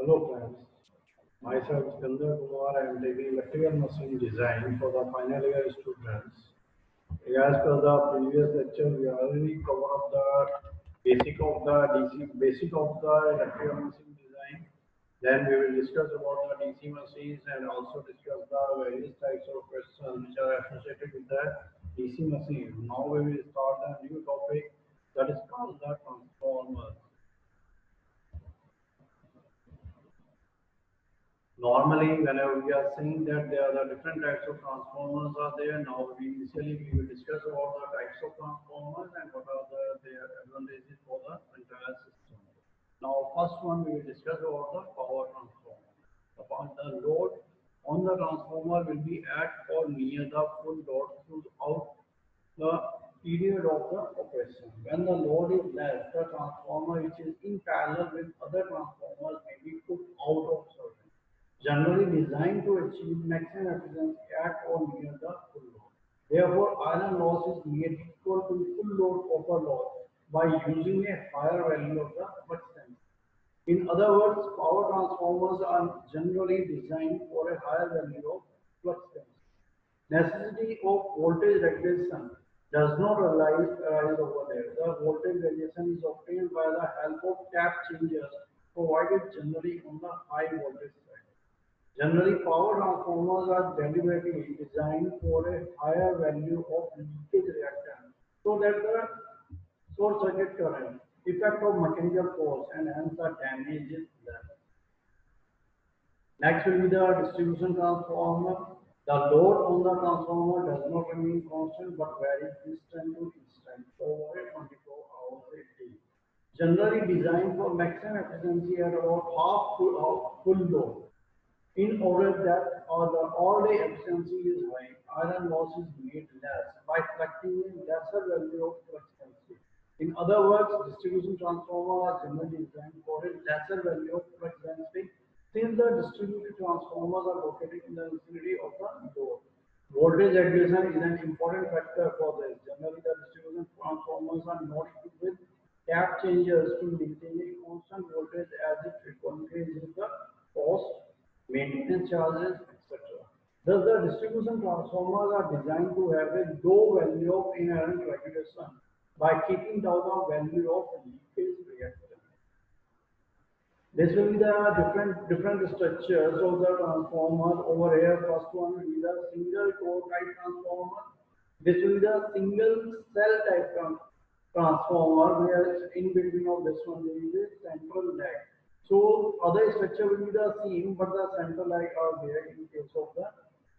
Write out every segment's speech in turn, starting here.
Hello friends, myself Skandar Kumar. I am taking electrical machine design for the final year students. As per the previous lecture, we already covered the basic of the basic of the electrical machine design. Then we will discuss about the DC machines and also discuss the various types of questions which are associated with the DC machine. Now we will start a new topic that is called the transformers. Normally, whenever we are saying that there are different types of transformers are there, now we will discuss about the types of transformers and what are their advantages for the entire system. Now, first one we will discuss about the power transformer. The load on the transformer will be at or near the full load throughout the period of the operation. When the load is less, the transformer which is in parallel with other transformers may be put out of service, generally designed to achieve maximum efficiency at or near the full load. Therefore, iron loss is made equal to full load copper loss by using a higher value of the fluorescence. In other words, power transformers are generally designed for a higher value of fluorescence. Necessity of voltage regulation does not arise over there. The voltage regulation is obtained by the help of tap changers provided generally on the high voltage side. Generally, power transformers are deliberately designed for a higher value of leakage reactance so that the short circuit current, effect of mechanical force, and hence the damage is less. Next will be the distribution transformer. The load on the transformer does not remain constant but varies instant to instant over a 24 hours a day. Generally designed for maximum efficiency at about half full load. In order that the all-day efficiency is high, iron loss is made less by collecting a lesser value of fluorescency. In other words, distribution transformers are generally designed for a lesser value of fluorescency since the distributed transformers are located in the vicinity of the load. Voltage regulation is an important factor for this. Generally, the distribution transformers are not equipped with tap changers to maintain a constant voltage as it frequently increases the cost, maintenance charges, etc. Thus, the distribution transformers are designed to have a low value of inherent regulation by keeping down the value of leakage reactance. This will be the different structures of the transformers over here. First one will be the single core type transformer. This will be the single cell type transformer where in between of this one there is a central lag. So other structure will be the same but the central lag are there in case of the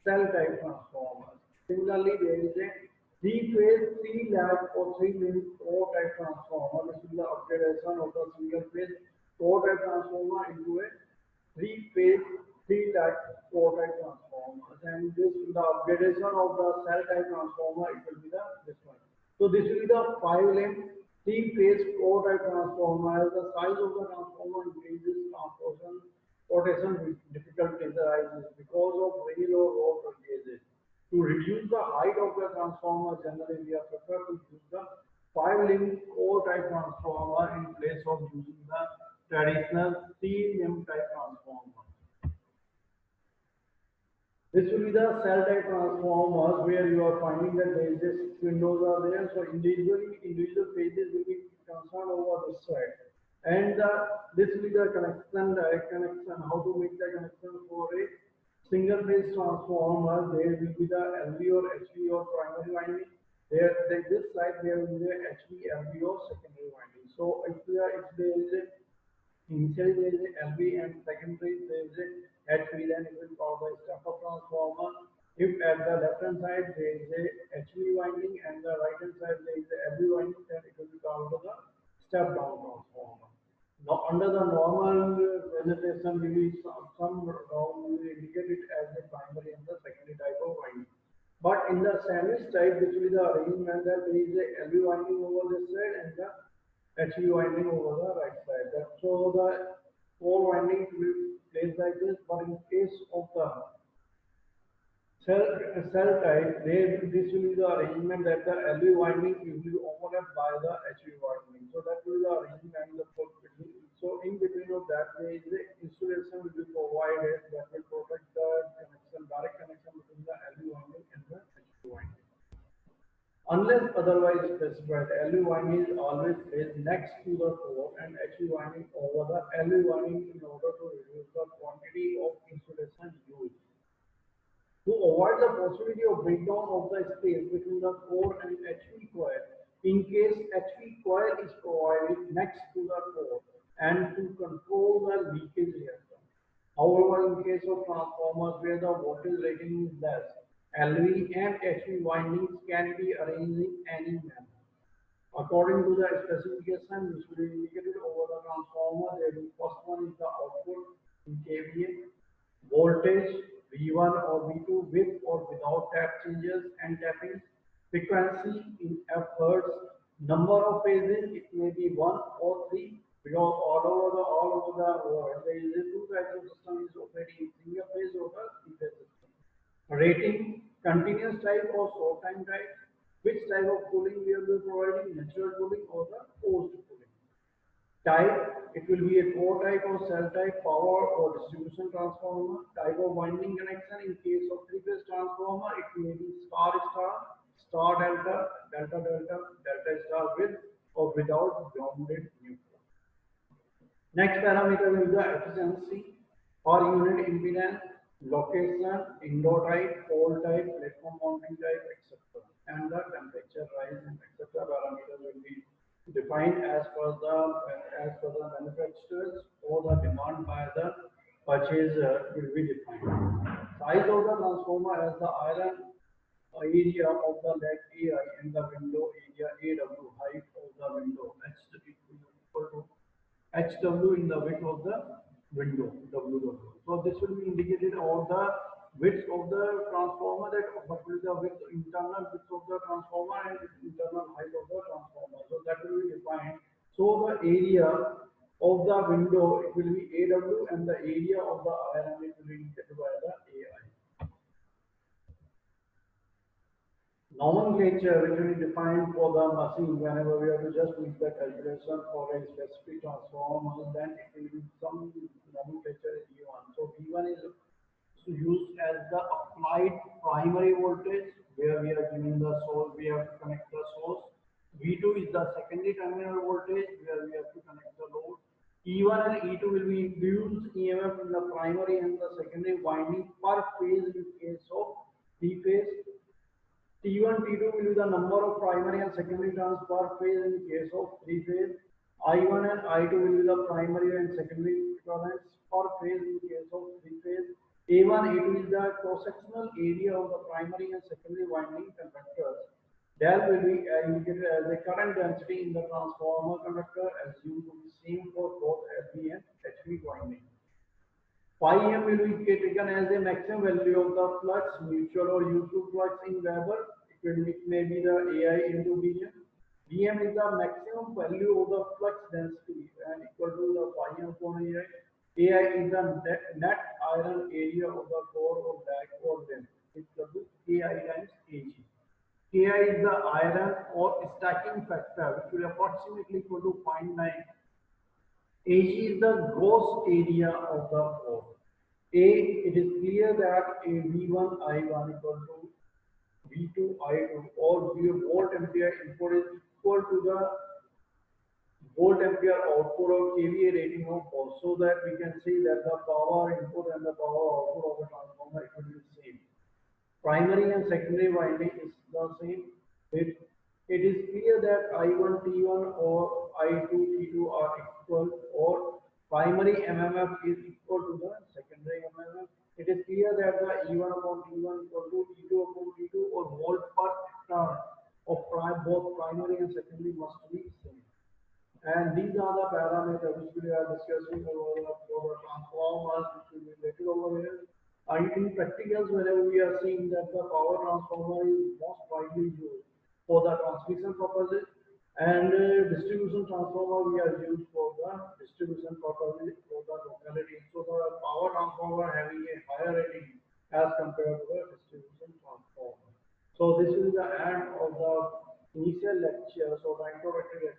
cell type transformers. Similarly, there is a three-phase, three-lag or three-link core type transformer. This is the upgradation of the single-phase core type transformer into a three-phase, three-lag core type transformers. And this the upgradation of the cell type transformer. It will be the this one. So this will be the five-link three-phase core type transformer. As the size of the transformer increases, transportation difficulties arises because of very low road voltages. To reduce the height of the transformer, generally we are prefer to use the five-link core type transformer in place of using the traditional three-limb type transformer. This will be the cell type transformers where you are finding that there is six windows are there. So individual phases will be concerned over this side. And this will be the connection, direct connection, how to make the connection for a single phase transformer. There will be the LV or HV or primary winding. This side there will be the HV, LV or secondary winding. So if there is a initially there is a LV and secondary there is a HV, then it will call the step-up transformer. If at the left hand side there is a HV winding and the right hand side there is a LV winding, then it will be called the step-down transformer. Now, under the normal presentation, we will indicate it as the primary and the secondary type of winding. But in the sandwich type, this will be the arrangement that there is a LV winding over this side and the HV winding over the right side. So the four windings will be placed like this. But in case of the cell type, this will be the arrangement that the LV winding will be overlapped by the HV winding. So that will be the arrangement and the full. So in between of that way, the insulation will be provided that will protect the connection, direct connection between the LV winding and the HV winding. Unless otherwise specified, LV winding is always placed next to the core and HV winding over the LV winding in order to reduce the quantity of insulation used. To avoid the possibility of breakdown of the space between the core and HV coil, in case HV coil is provided next to the core and to control the leakage reactor. However, in case of transformers where the voltage rating is less, LV and HV windings can be arranged in any manner. According to the specification which will be indicated over the transformer, the first one is the output in kVA, voltage V1 or V2 with or without tap changes and tapping, frequency in F hertz, number of phases, it may be one or three, because all over the world there is a two types of system is operating, single phase or the three phase system. Rating, continuous type or short time type, which type of cooling we will be providing, natural cooling or the forced cooling. Type, it will be a core type or cell type, power or distribution transformer. Type of winding connection, in case of three-phase transformer, it may be star-star, star-delta, delta-delta, delta-star with or without grounded neutral. Next parameter is the efficiency per unit impedance, location, indoor type, pole type, platform mounting type, etc. And the temperature rise and etc. parameters will be defined as per the manufacturers or the demand by the purchaser will be defined. Size of the transformer as the iron area of the leg AI and the window area AW, height of the window H equal to HW in the width of the window WW. So this will be indicated on the width of the transformer, that what will be the width, internal width of the transformer and internal height of the transformer. So that will be defined. So the area of the window, it will be AW, and the area of the iron it will be indicated by the AI. Nomenclature which will be defined for the machine whenever we have to just make the calculation for a specific transformer, then it will be some nomenclature is given. So V1 is used as the applied primary voltage where we are giving the source, we have to connect the source. V2 is the secondary terminal voltage where we have to connect the load. E1 and E2 will be induced EMF in the primary and the secondary winding per phase in case of three phase. T1, T2 will be the number of primary and secondary turns per phase in case of three phase. I1 and I2 will be the primary and secondary currents per phase in case of three phase. A1, A2 is the cross-sectional area of the primary and secondary winding conductors. Del will be indicated as a current density in the transformer conductor, assumed to be same for both FB and HV winding. Phi m will be taken as a maximum value of the flux, mutual or useful flux in Weber. It may be the AI into Vm. Vm is the maximum value of the flux density and equal to the phi m upon AI. AI is the net iron area of the core or lag or length equal to Ki times Ag. Ki is the iron or stacking factor, which will approximately equal to 0.9. Ag is the gross area of the core. It is clear that a V1 I1 equal to V2 I2 or V volt ampere input is equal to the volt ampere output of kVA rating of both, so that we can see that the power input and the power output of the transformer it will be the same. Primary and secondary winding is the same. It is clear that I1 T1 or I2 T2 are equal, or primary MMF is equal to the secondary MMF. It is clear that the E1 upon T1 equal to E2 upon T2 or volt per turn of both primary and secondary must be same. And these are the parameters which we are discussing over the transformers which will be related over here. In practicals, whenever we are seeing that the power transformer is most widely used for the transmission purposes, and distribution transformer we are used for the distribution purposes for the locality. So the power transformer having a higher rating as compared to the distribution transformer. So this is the end of the initial lecture, so the introductory